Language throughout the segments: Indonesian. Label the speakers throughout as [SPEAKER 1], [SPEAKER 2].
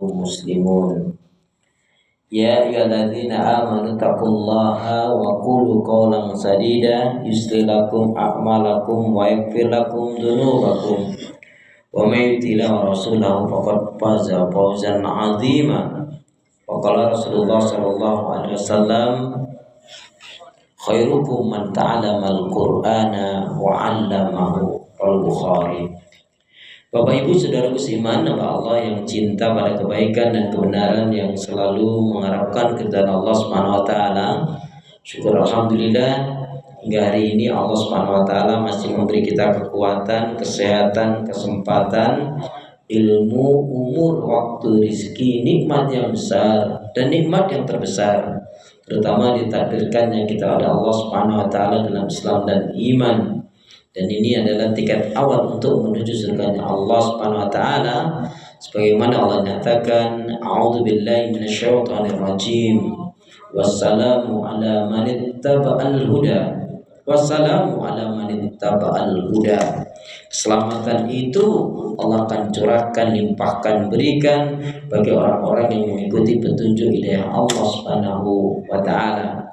[SPEAKER 1] muslimun. Ya ayyuhalladzina amanu taqullaha wa qulu qawlan sadida yuslih lakum a'malakum wa yaghfir lakum dzunubakum wa may yuti'illah rasulahu faqad faza fawzan 'azima. Wa qala Rasulullah sallallahu alaihi wasallam khairukum man ta'allamal Qur'ana wa 'allamahu. Al-Bukhari. Bapak Ibu saudaraku seiman, hamba Allah yang cinta pada kebaikan dan kebenaran, yang selalu mengharapkan keridhaan Allah Subhanahu wa taala. Syukur alhamdulillah hingga hari ini Allah Subhanahu wa taala masih memberi kita kekuatan, kesehatan, kesempatan, ilmu, umur, waktu, rezeki, nikmat yang besar dan nikmat yang terbesar, terutama ditakdirkannya kita oleh Allah Subhanahu wa taala dalam Islam dan iman. Dan ini adalah tiket awal untuk menuju surganya Allah Subhanahu wa taala, sebagaimana Allah nyatakan, a'udzubillahi minasyaitonir rajim. Wassalamu ala man ittaba'al huda. Wassalamu ala man ittaba'al huda. Keselamatan itu Allah akan curahkan, limpahkan, berikan bagi orang-orang yang mengikuti petunjuk hidayah Allah Subhanahu wa taala.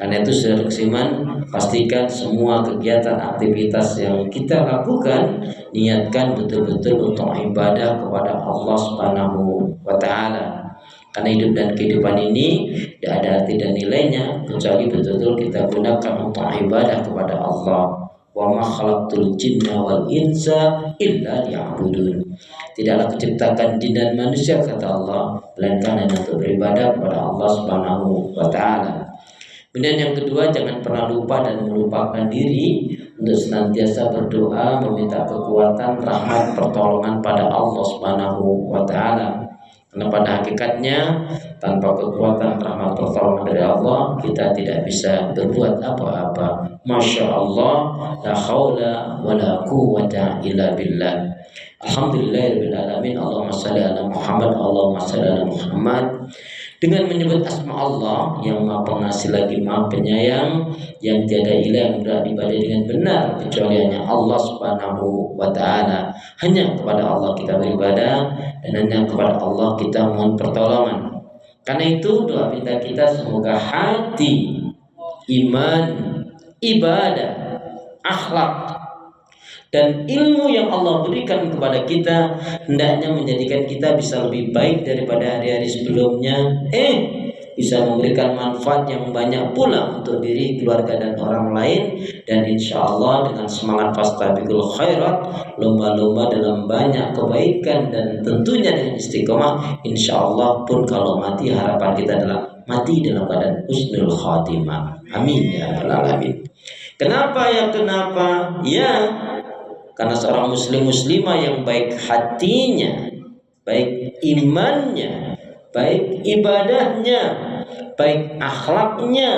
[SPEAKER 1] Karena itu saudara seiman, pastikan semua kegiatan aktivitas yang kita lakukan niatkan betul-betul untuk ibadah kepada Allah Subhanahu wa taala. Karena hidup dan kehidupan ini tidak ada arti dan nilainya kecuali betul-betul kita gunakan untuk ibadah kepada Allah. Wa ma khalaqtul jinna wal insa illa liya'budun. Tidaklah kuciptakan jin dan manusia, kata Allah, melainkan hanya untuk beribadah kepada Allah Subhanahu wa taala. Kemudian yang kedua, jangan pernah lupa dan melupakan diri untuk senantiasa berdoa meminta kekuatan, rahmat, pertolongan pada Allah Subhanahu wa taala. Karena pada hakikatnya tanpa kekuatan, rahmat, pertolongan dari Allah kita tidak bisa berbuat apa-apa. Masya Allah, la haula wa la quwwata illa billah. Alhamdulillahirabbil alamin. Allahumma shalli ala Muhammad, Allahumma shalli ala Muhammad. Dengan menyebut asma Allah yang Maha Pengasih lagi Maha Penyayang, yang tiada ilah yang berhak diibadahi dengan benar kecuali hanya Allah Subhanahu wa taala. Hanya kepada Allah kita beribadah dan hanya kepada Allah kita mohon pertolongan. Karena itu doa minta kita semoga hati, iman, ibadah, akhlak dan ilmu yang Allah berikan kepada kita hendaknya menjadikan kita bisa lebih baik daripada hari-hari sebelumnya, bisa memberikan manfaat yang banyak pula untuk diri, keluarga dan orang lain. Dan insya Allah dengan semangat fastabiqul khairat, lomba-lomba dalam banyak kebaikan dan tentunya dengan istiqomah, insya Allah pun kalau mati harapan kita adalah mati dalam keadaan husnul khatimah. Amin ya rabbal alamin. Kenapa ya, karena seorang muslim muslimah yang baik hatinya, baik imannya, baik ibadahnya, baik akhlaknya,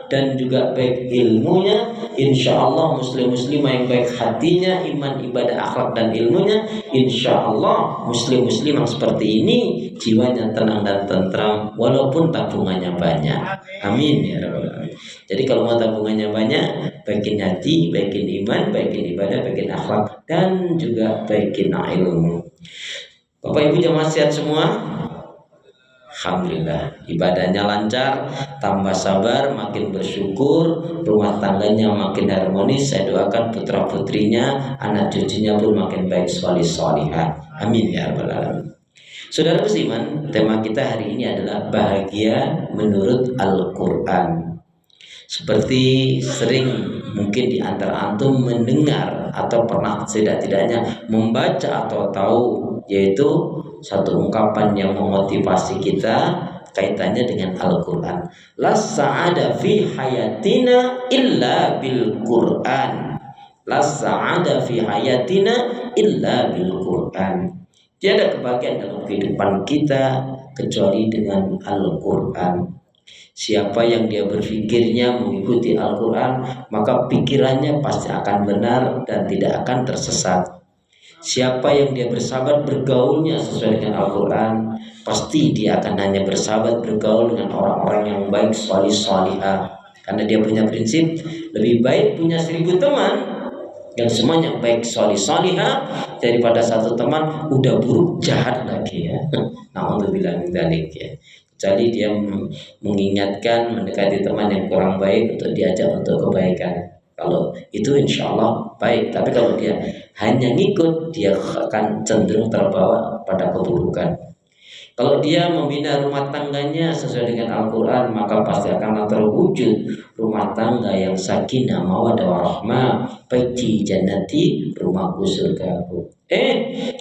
[SPEAKER 1] dan juga baik ilmunya, insya Allah muslim muslimah yang baik hatinya, iman, ibadah, akhlak dan ilmunya, insya Allah muslim muslimah seperti ini jiwanya tenang dan tentram walaupun tabungannya banyak. Amin ya rabbal alamin. Jadi kalau mau tabungannya banyak, baikin hati, baikin iman, baikin ibadah, baikin akhlak, dan juga baikin ilmu. Bapak Ibu jamaah sehat semua? Alhamdulillah, ibadahnya lancar, tambah sabar, makin bersyukur, rumah tangganya makin harmonis. Saya doakan putra putrinya, anak cucunya pun makin baik, solih solihah. Amin ya rabbal alamin. Saudara seiman, tema kita hari ini adalah bahagia menurut Al-Quran. Seperti sering mungkin di antara antum mendengar atau pernah setidak-tidaknya membaca atau tahu, yaitu satu ungkapan yang memotivasi kita kaitannya dengan Al-Quran. La sa'ada fi hayatina illa bil Quran. La sa'ada fi hayatina illa bil Quran. Tiada kebahagiaan dalam kehidupan kita kecuali dengan Al-Quran. Siapa yang dia berfikirnya mengikuti Al-Quran, maka pikirannya pasti akan benar dan tidak akan tersesat. Siapa yang dia bersahabat bergaulnya sesuai dengan Al-Quran, pasti dia akan hanya bersahabat bergaul dengan orang-orang yang baik, solih solihah. Karena dia punya prinsip lebih baik punya 1000 teman Yang semuanya baik solih solihah, daripada satu teman udah buruk jahat lagi ya. Nah untuk bilang dalik ya. Kecuali dia mengingatkan, mendekati teman yang kurang baik untuk diajak untuk kebaikan. Kalau itu insya Allah baik. Tapi kalau dia hanya ngikut, dia akan cenderung terbawa pada keburukan. Kalau dia membina rumah tangganya sesuai dengan Al-Quran, maka pasti akan terwujud rumah tangga yang sakinah, mawaddah warahmah, baiti jannati, rumahku surgaku.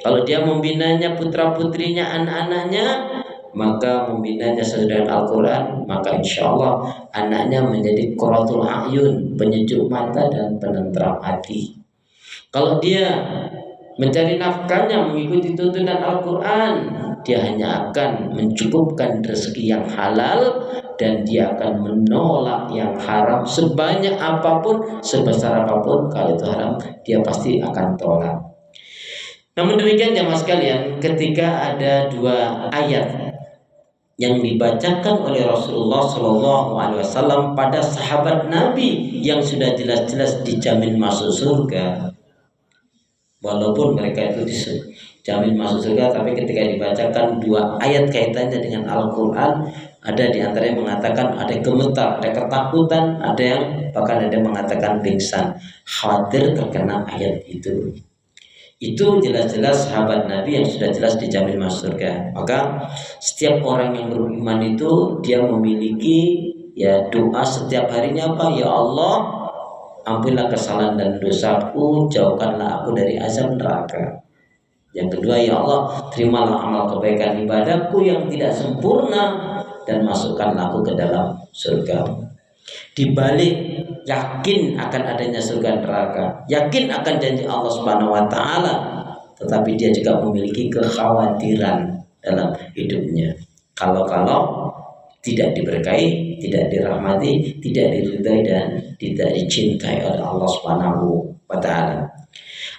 [SPEAKER 1] Kalau dia membinanya putra-putrinya, anak-anaknya, maka membinanya sesuai dengan Al-Quran, maka insya Allah anaknya menjadi qurratul a'yun, penyejuk mata dan penentram hati. Kalau dia mencari nafkahnya mengikuti tuntunan Al-Quran, dia hanya akan mencukupkan rezeki yang halal dan dia akan menolak yang haram sebanyak apapun, sebesar apapun. Kalau itu haram, dia pasti akan tolak. Namun demikian jamaah sekalian, ketika ada dua ayat yang dibacakan oleh Rasulullah SAW pada sahabat Nabi yang sudah jelas-jelas dijamin masuk surga, walaupun mereka itu dijamin masuk surga, tapi ketika dibacakan dua ayat kaitannya dengan Al-Quran, ada di antaranya mengatakan ada gemetar, ada ketakutan, ada yang bahkan ada yang mengatakan pingsan, khawatir terkena ayat itu. Itu jelas-jelas sahabat Nabi yang sudah jelas dijamin masuk surga. Maka setiap orang yang beriman itu dia memiliki ya doa setiap harinya apa? Ya Allah, ampunilah kesalahan dan dosaku, jauhkanlah aku dari azab neraka. Yang kedua, ya Allah, terimalah amal kebaikan ibadahku yang tidak sempurna dan masukkanlah aku ke dalam surga. Di balik yakin akan adanya surga neraka, yakin akan janji Allah Subhanahu wa taala, tetapi dia juga memiliki kekhawatiran dalam hidupnya. Kalau tidak diberkahi, tidak dirahmati, tidak diridai dan tidak dicintai oleh Allah Subhanahu wa taala.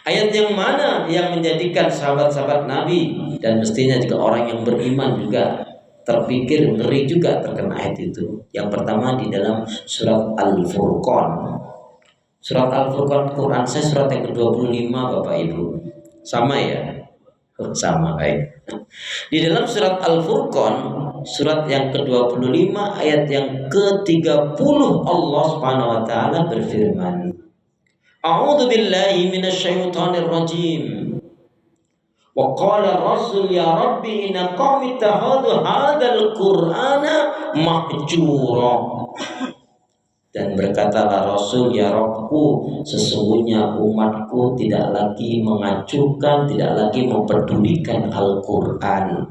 [SPEAKER 1] Ayat yang mana yang menjadikan sahabat-sahabat Nabi dan mestinya juga orang yang beriman juga terpikir ngeri juga terkena ayat itu. Yang pertama di dalam surat Al-Furqan. Surat Al-Furqan Quran saya surat yang ke-25 Bapak Ibu. Sama ya? Sama, baik. Di dalam surat Al-Furqan surat yang ke-25 ayat yang ke-30 Allah Subhanahu wa taala berfirman, A'udzu billahi minasyaitonir rajim. Wa qala Rasul ya Rabbi inna qaumi ittakhadhu hadzal Qur'ana mahjura. Dan berkatalah Rasul, ya Rabbku, sesungguhnya umatku tidak lagi mengacuhkan, tidak lagi memperdulikan Al-Quran.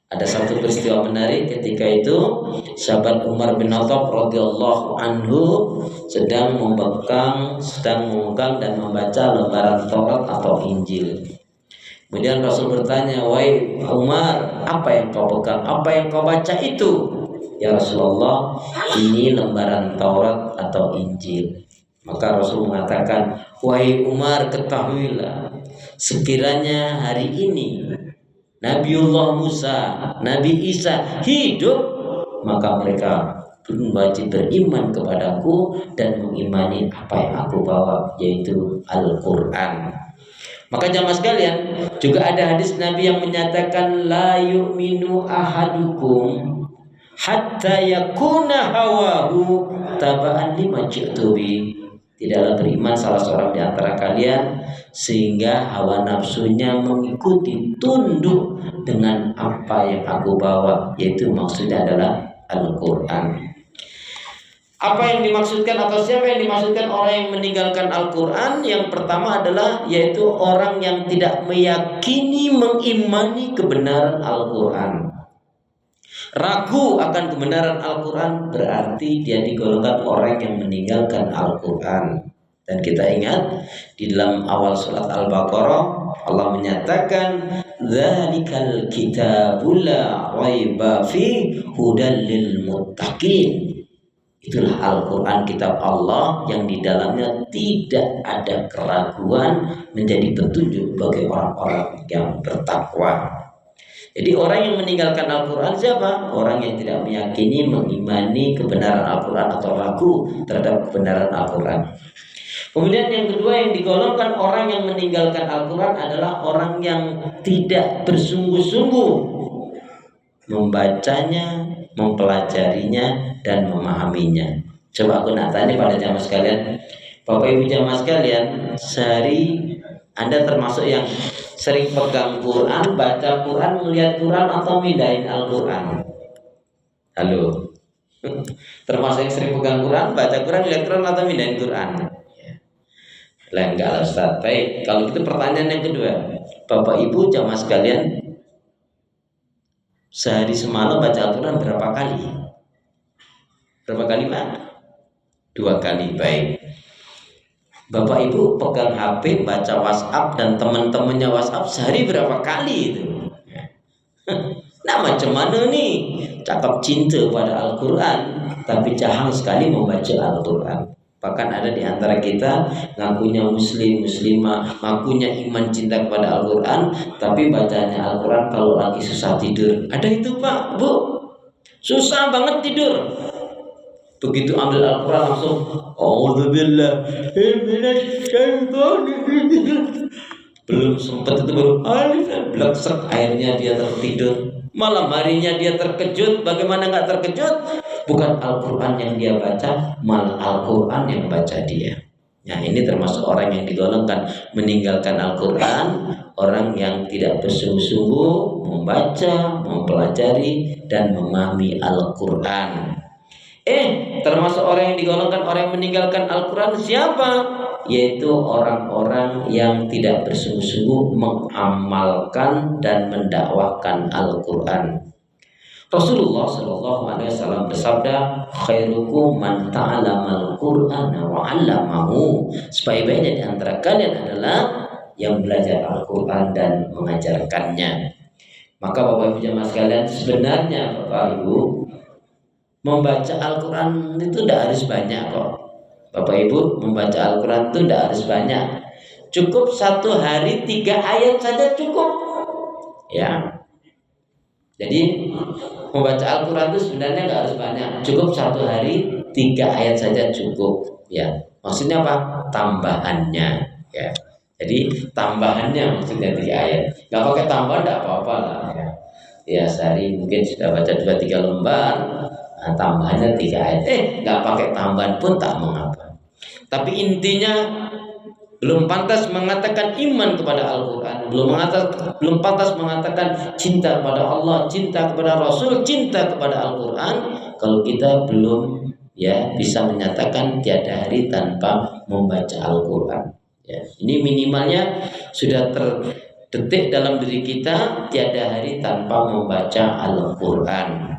[SPEAKER 1] Ada satu peristiwa menarik ketika itu sahabat Umar bin Khattab radhiyallahu anhu sedang memegang dan membaca lembaran Taurat atau Injil. Kemudian Rasul bertanya, wahai Umar, apa yang kau pegang? Apa yang kau baca itu? Ya Rasulullah, ini lembaran Taurat atau Injil. Maka Rasul mengatakan, wahai Umar, ketahuilah, sekiranya hari ini Nabiullah Musa, Nabi Isa hidup, maka mereka pun wajib beriman kepadaku dan mengimani apa yang aku bawa, yaitu Al-Quran. Maka jamaah sekalian, juga ada hadis Nabi yang menyatakan la yu'minu ahadukum hatta yakuna hawahu taba'an lima ji'tubi. Tidaklah beriman salah seorang di antara kalian sehingga hawa nafsunya mengikuti, tunduk dengan apa yang aku bawa, yaitu maksudnya adalah Al-Quran. Apa yang dimaksudkan atau siapa yang dimaksudkan orang yang meninggalkan Al-Quran? Yang pertama adalah yaitu orang yang tidak meyakini, mengimani kebenaran Al-Quran. Ragu akan kebenaran Al-Quran berarti dia digolongkan orang yang meninggalkan Al-Quran. Dan kita ingat di dalam awal surat Al-Baqarah Allah menyatakan dzalikal kitabul la raiba fi hudal lil muttaqin. Itulah Al-Quran, kitab Allah yang di dalamnya tidak ada keraguan, menjadi petunjuk bagi orang-orang yang bertakwa. Jadi orang yang meninggalkan Al-Quran siapa? Orang yang tidak meyakini, mengimani kebenaran Al-Quran atau ragu terhadap kebenaran Al-Quran. Kemudian yang kedua yang digolongkan orang yang meninggalkan Al-Quran adalah orang yang tidak bersungguh-sungguh membacanya, mempelajarinya, dan memahaminya. Coba aku nak tanya pada jamaah sekalian, Bapak Ibu jamaah sekalian, sehari Anda termasuk yang sering pegang Quran, baca Quran, melihat Quran, atau mindahin Al-Quran? Halo? Termasuk yang sering pegang Quran, baca Quran, lihat Quran, atau mindahin Quran? Lah enggak lah Ustaz. Baik, kalau itu pertanyaan yang kedua. Bapak Ibu jamaah sekalian, sehari semalam baca Al-Quran berapa kali? Berapa kali Pak? 2 kali. Baik. Bapak Ibu pegang HP, baca WhatsApp dan teman-temannya WhatsApp sehari berapa kali itu? Nah macam mana nih? Cakap cinta pada Al-Quran, tapi jahang sekali membaca Al-Quran. Bahkan ada di antara kita ngakunya muslim, muslimah, ngakunya iman cinta kepada Al-Quran, tapi bacanya Al-Quran kalau lagi susah tidur. Ada itu Pak, Bu, susah banget tidur. Begitu ambil Al-Quran langsung A'udzubillah belum sempat itu baru alif blaksek, akhirnya dia tertidur. Malam harinya dia terkejut. Bagaimana nggak terkejut? Bukan Al-Quran yang dia baca, malah Al-Quran yang baca dia. Nah ini termasuk orang yang digolongkan meninggalkan Al-Quran, orang yang tidak bersungguh-sungguh membaca, mempelajari, dan memahami Al-Quran. Termasuk orang yang digolongkan orang yang meninggalkan Al-Quran siapa? Yaitu orang-orang yang tidak bersungguh-sungguh mengamalkan dan mendakwahkan Al-Quran. Rasulullah SAW bersabda, khairukum man ta'alamal Qur'ana wa 'allamahu. Sebaik-baiknya di antara kalian adalah yang belajar Al-Quran dan mengajarkannya. Maka Bapak Ibu jemaah sekalian, sebenarnya Bapak Ibu membaca Al-Quran itu tidak harus banyak kok. Bapak Ibu membaca Al-Quran itu tidak harus banyak. Cukup 1 hari 3 ayat saja cukup. Ya. Jadi membaca Al-Quran itu sebenarnya nggak harus banyak. Cukup 1 hari 3 ayat saja cukup. Ya. Maksudnya apa? Tambahannya. Ya. Jadi tambahannya maksudnya 3 ayat. Nggak pakai tambahan tidak apa-apa lah. Ya sehari mungkin sudah baca 2-3 lembar. Nah, tambahannya 3 ayat. Nggak pakai tambahan pun tak mengapa. Tapi intinya belum pantas mengatakan iman kepada Al-Quran, belum pantas mengatakan cinta kepada Allah, cinta kepada Rasul, cinta kepada Al-Quran kalau kita belum bisa menyatakan tiada hari tanpa membaca Al-Quran. Ya, ini minimalnya sudah terdetik dalam diri kita, tiada hari tanpa membaca Al-Quran.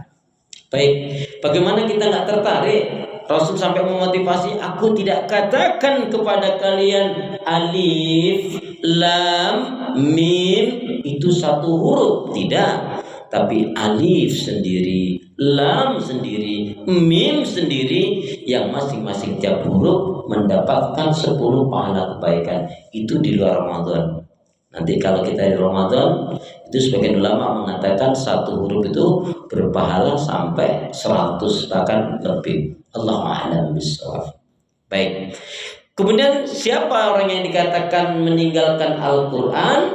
[SPEAKER 1] Baik, bagaimana kita nggak tertarik? Rasul sampai memotivasi, aku tidak katakan kepada kalian alif, lam, mim itu 1 huruf, tidak. Tapi alif sendiri, lam sendiri, mim sendiri, yang masing-masing tiap huruf mendapatkan 10 pahala kebaikan. Itu di luar Ramadan. Nanti kalau kita di Ramadan, itu sebagian ulama mengatakan 1 huruf itu berpahala sampai 100 bahkan lebih. Allahu a'lam bishawab. Baik. Kemudian siapa orang yang dikatakan meninggalkan Al-Quran?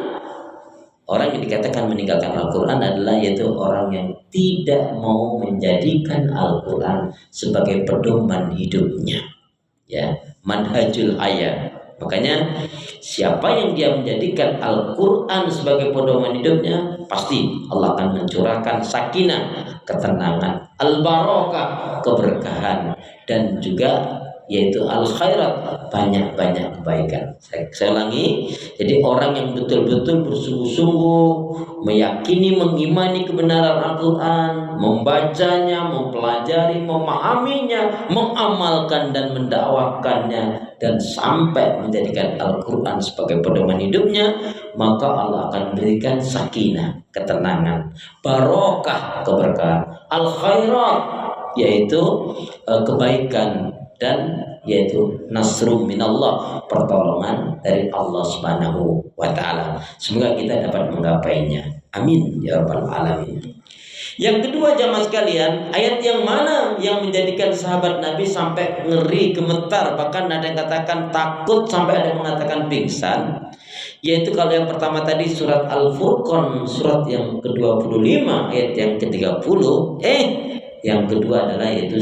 [SPEAKER 1] Orang yang dikatakan meninggalkan Al-Quran adalah yaitu orang yang tidak mau menjadikan Al-Quran sebagai pedoman hidupnya. Ya, manhajul hayat. Makanya siapa yang dia menjadikan Al-Quran sebagai pedoman hidupnya, pasti Allah akan mencurahkan sakinah, ketenangan, al-barakah, keberkahan, dan juga yaitu al-khairat, banyak-banyak kebaikan. Saya ulangi, jadi orang yang betul-betul bersungguh-sungguh meyakini, mengimani kebenaran Al-Quran, membacanya, mempelajari, memahaminya, mengamalkan dan mendakwahkannya, dan sampai menjadikan Al-Quran sebagai pedoman hidupnya, maka Allah akan berikan sakinah, ketenangan, barokah, keberkahan, al-khairat, yaitu kebaikan, dan yaitu nasrum minallah, pertolongan dari Allah Subhanahu wa taala. Semoga kita dapat menggapainya. Amin ya rabbal alamin. Yang kedua jamaah sekalian, ayat yang mana yang menjadikan sahabat Nabi sampai ngeri, gemetar, bahkan ada yang katakan takut sampai ada yang mengatakan pingsan, yaitu kalau yang pertama tadi surat Al-Furqan, surat yang ke-25 ayat yang ke-30, yang kedua adalah yaitu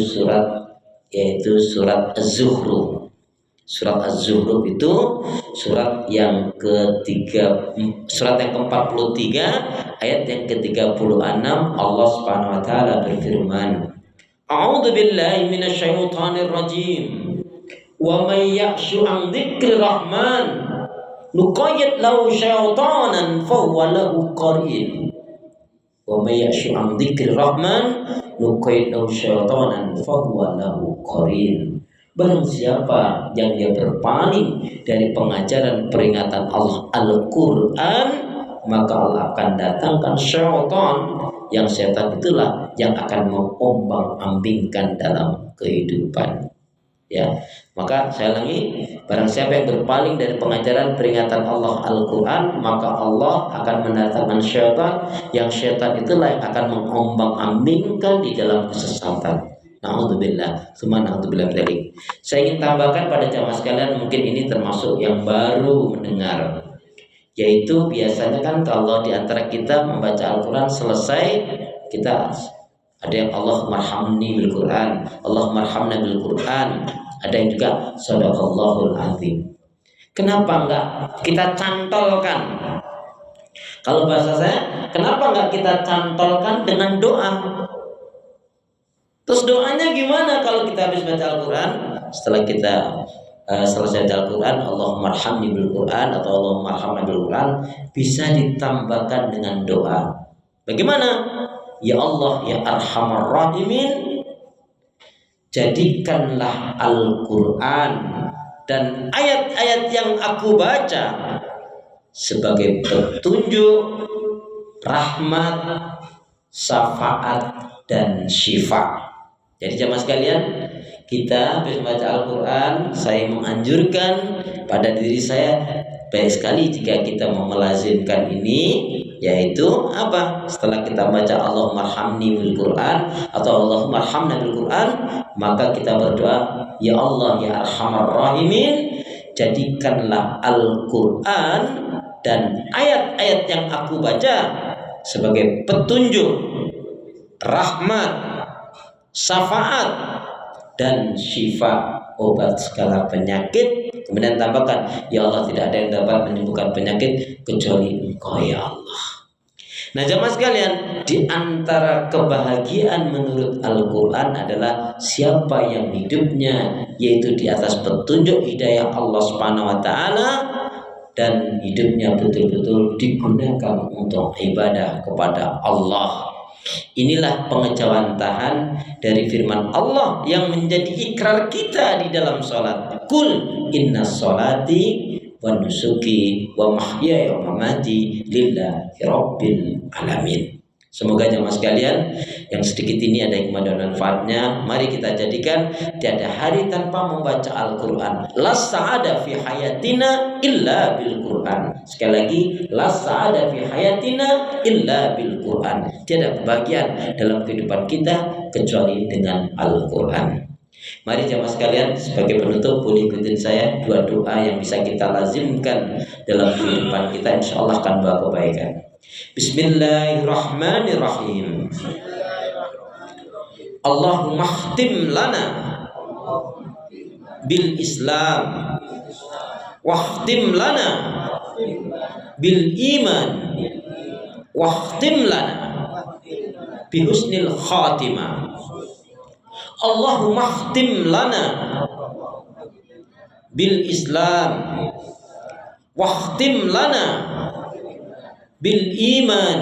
[SPEAKER 1] surat Az-Zukhruf. Surat Az-Zukhruf itu surat yang surat yang ke-43 ayat yang ke-36. Allah Subhanahu wa taala berfirman, A'udzu billahi minasyaitonir rajim. Wa may ya'shu 'an dzikri rahman nuqayyid lahu syaitanan fahuwa lahu qarin. Wa may ya'shu 'an dzikri rahman nuqayyid lahu syaitanan fahuwa lahu qarin. Barang siapa yang dia berpaling dari pengajaran peringatan Allah Al-Quran, maka Allah akan datangkan syaitan, yang setan itulah yang akan mengombang-ambingkan dalam kehidupan. Ya, maka saya ulangi, barang siapa yang berpaling dari pengajaran peringatan Allah Al-Quran, maka Allah akan mendatangkan syaitan, yang syaitan itulah yang akan mengombang-ambingkan di dalam kesesatan. Na'udzubillah, summa na'udzubillah dzalik. Saya ingin tambahkan pada jamaah sekalian, mungkin ini termasuk yang baru mendengar, yaitu biasanya kan kalau di antara kita membaca Al-Quran selesai, kita ada yang Allahummarhamni bil Quran, Allahummarhamna bil Quran, ada yang juga Shadaqallahul Azim. Kenapa enggak kita cantolkan? Kalau bahasa saya, kenapa enggak kita cantolkan dengan doa? Terus doanya gimana kalau kita habis baca Al-Quran? Setelah kita selesai baca Al-Quran, Allahummarhamni bil Quran atau Allahummarhamna bil Quran, bisa ditambahkan dengan doa. Bagaimana? Ya Allah, ya Arhamar Rahimin, jadikanlah Al-Quran dan ayat-ayat yang aku baca sebagai petunjuk, rahmat, syafaat, dan syifa. Jadi jamaah sekalian, kita habis membaca Al-Quran, saya menganjurkan pada diri saya, baik sekali jika kita mau melazimkan ini, yaitu apa? Setelah kita baca Allahummarhamni bil Quran atau Allahummarhamna bil Quran, maka kita berdoa, ya Allah ya Arhamar Rahimin, jadikanlah Al-Quran dan ayat-ayat yang aku baca sebagai petunjuk, rahmat, syafaat, dan syifa, obat segala penyakit. Kemudian tambahkan, ya Allah, tidak ada yang dapat menyembuhkan penyakit kecuali Engkau ya Allah. Nah jamaah sekalian, di antara kebahagiaan menurut Al-Quran adalah siapa yang hidupnya yaitu di atas petunjuk hidayah Allah Subhanahu wa taala dan hidupnya betul-betul digunakan untuk ibadah kepada Allah. Inilah pengejawantahan dari firman Allah yang menjadi ikrar kita di dalam sholat. Kul inna sholati wa nusuki wa mahyaya wa mamati lillahi rabbil alamin. Semoga jamaah sekalian, yang sedikit ini ada hikmah dan manfaatnya. Mari kita jadikan tiada hari tanpa membaca Al-Quran. La sa'ada fi hayatina illa bil Quran. Sekali lagi, la sa'ada fi hayatina illa bil Quran. Tiada kebahagiaan dalam kehidupan kita kecuali dengan Al-Quran. Mari jamaah sekalian, sebagai penutup boleh ikutin saya dua doa yang bisa kita lazimkan dalam kehidupan kita, insya Allah akan bawa kebaikan. Bismillahirrahmanirrahim. Allahumma khtim lana bil Islam wa khtim lana bil iman wa khtim lana bi husnil khatimah. Allahumma khtim lana bil Islam wa khtim lana bil iman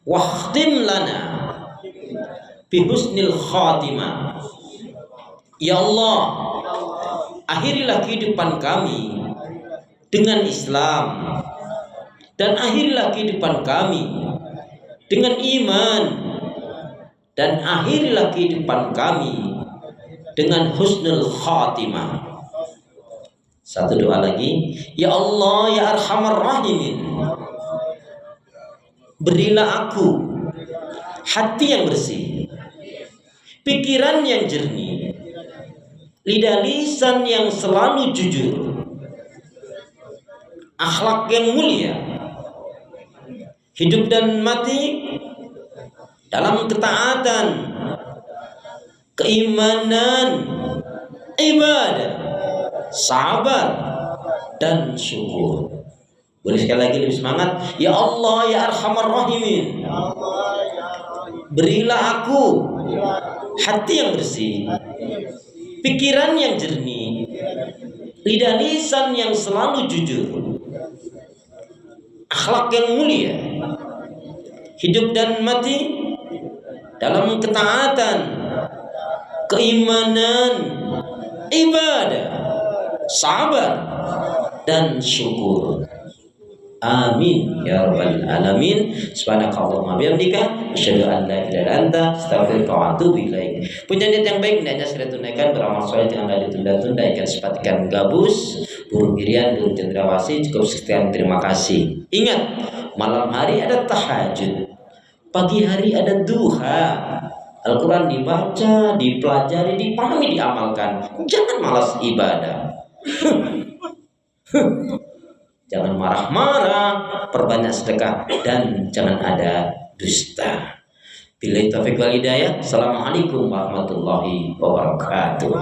[SPEAKER 1] wa khtim lana bi husnil khatimah. Ya Allah, akhirilah kehidupan kami dengan Islam dan akhirilah kehidupan kami dengan iman dan akhirilah kehidupan kami dengan husnul khatimah. Satu doa lagi, ya Allah ya Arhamar Rahimin, berilah aku hati yang bersih, pikiran yang jernih, lidah lisan yang selalu jujur, akhlak yang mulia, hidup dan mati dalam ketaatan, keimanan, ibadah, sabar, dan syukur. Boleh sekali lagi lebih semangat. Ya Allah ya Arhamar Rahimin, berilah aku hati yang bersih, pikiran yang jernih, lidah lisan yang selalu jujur, akhlak yang mulia, hidup dan mati dalam ketaatan, keimanan, ibadah, sabar, dan syukur. Amin ya rabbal alamin. Subhanakallahumma bihamdika asyhadu an la ilaha illa anta astaghfiruka wa atubu ilaik. Punya niat yang baik hendaknya segera tunaikan, beramal saleh jangan ditunda-tunda, ikan sepatikan gabus, burung irian, burung cendrawasih. Cukup sekian, terima kasih. Ingat, malam hari ada tahajud, pagi hari ada duha. Al-Quran dibaca, dipelajari, dipahami, diamalkan. Jangan malas ibadah. Jangan marah-marah, perbanyak sedekah, dan jangan ada dusta. Billahi taufiq wal hidayah. Assalamualaikum warahmatullahi wabarakatuh.